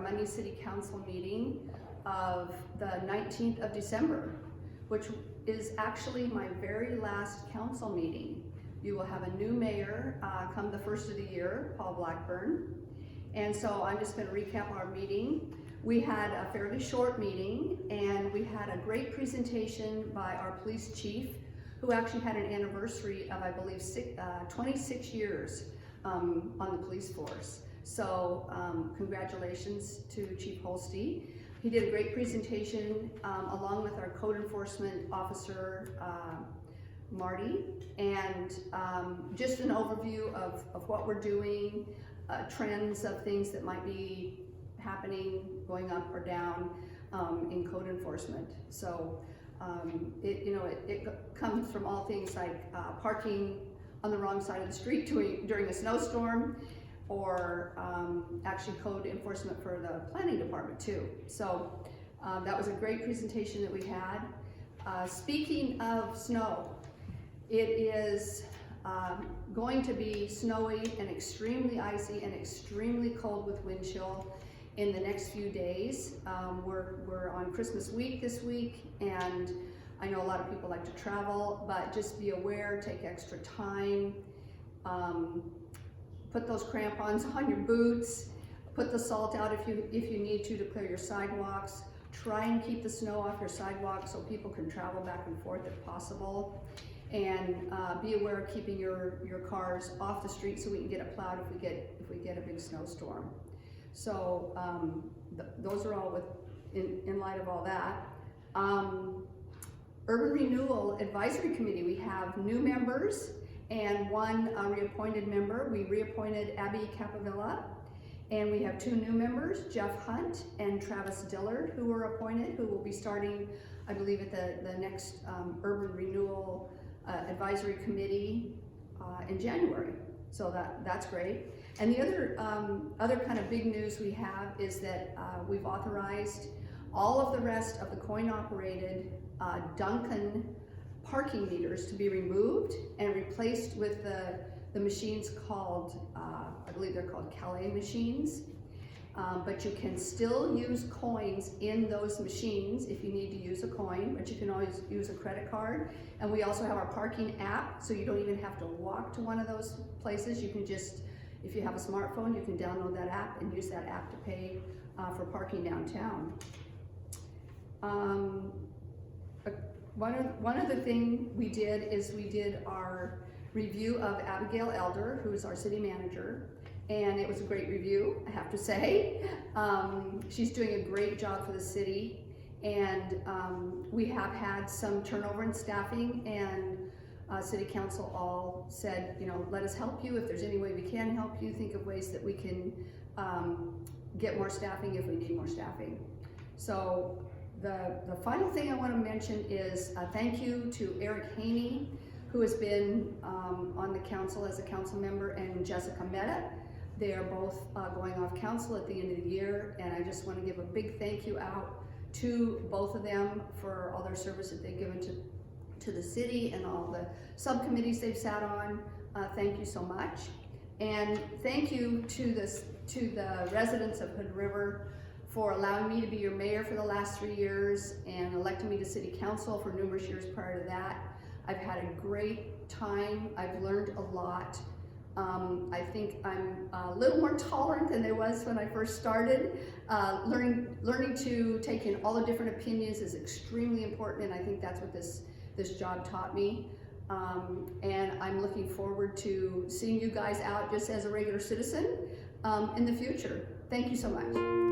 Monday City Council meeting of the 19th of December, which is actually my very last council meeting. You will have a new mayor come the first of the year, Paul Blackburn. And so I'm just going to recap our meeting. We had a fairly short meeting, and we had a great presentation by our police chief, who actually had an anniversary of, I believe, 26 years on the police force. So congratulations to Chief Holste. He did a great presentation along with our code enforcement officer, Marty, and just an overview of what we're doing, trends of things that might be happening, going up or down in code enforcement. So it comes from all things like parking on the wrong side of the street during a snowstorm, or actually code enforcement for the planning department too. So that was a great presentation that we had. Speaking of snow, it is going to be snowy and extremely icy and extremely cold with wind chill in the next few days. We're on Christmas week this week, and I know a lot of people like to travel, but just be aware, take extra time, put those crampons on your boots, put the salt out if you need to clear your sidewalks. Try and keep the snow off your sidewalks so people can travel back and forth if possible. And be aware of keeping your cars off the street so we can get it plowed if we get a big snowstorm. So those are all in light of all that. Urban Renewal Advisory Committee, we have new members and one reappointed member. We reappointed Abby Capavilla, and we have two new members, Jeff Hunt and Travis Dillard, who were appointed, who will be starting, I believe, at the next Urban Renewal Advisory Committee in January. So that's great. And the other kind of big news we have is that we've authorized all of the rest of the coin-operated Duncan parking meters to be removed and replaced with the machines called, I believe they're called Calais machines. But you can still use coins in those machines if you need to use a coin, but you can always use a credit card. And we also have our parking app, so you don't even have to walk to one of those places. You can just, if you have a smartphone, you can download that app and use that app to pay for parking downtown. One other thing we did is we did our review of Abigail Elder, who is our city manager. And it was a great review, I have to say. She's doing a great job for the city, and we have had some turnover in staffing, and City Council all said, let us help you. If there's any way we can help you, think of ways that we can get more staffing if we need more staffing. So the final thing I want to mention is a thank you to Eric Haney, who has been on the council as a council member, and Jessica Meta. They are both going off council at the end of the year, and I just want to give a big thank you out to both of them for all their service that they've given to the city and all the subcommittees they've sat on. Thank you so much. And thank you to the residents of Hood River for allowing me to be your mayor for the last 3 years and electing me to city council for numerous years prior to that. I've had a great time. I've learned a lot. I think I'm a little more tolerant than I was when I first started. Learning to take in all the different opinions is extremely important, and I think that's what this job taught me. And I'm looking forward to seeing you guys out just as a regular citizen in the future. Thank you so much.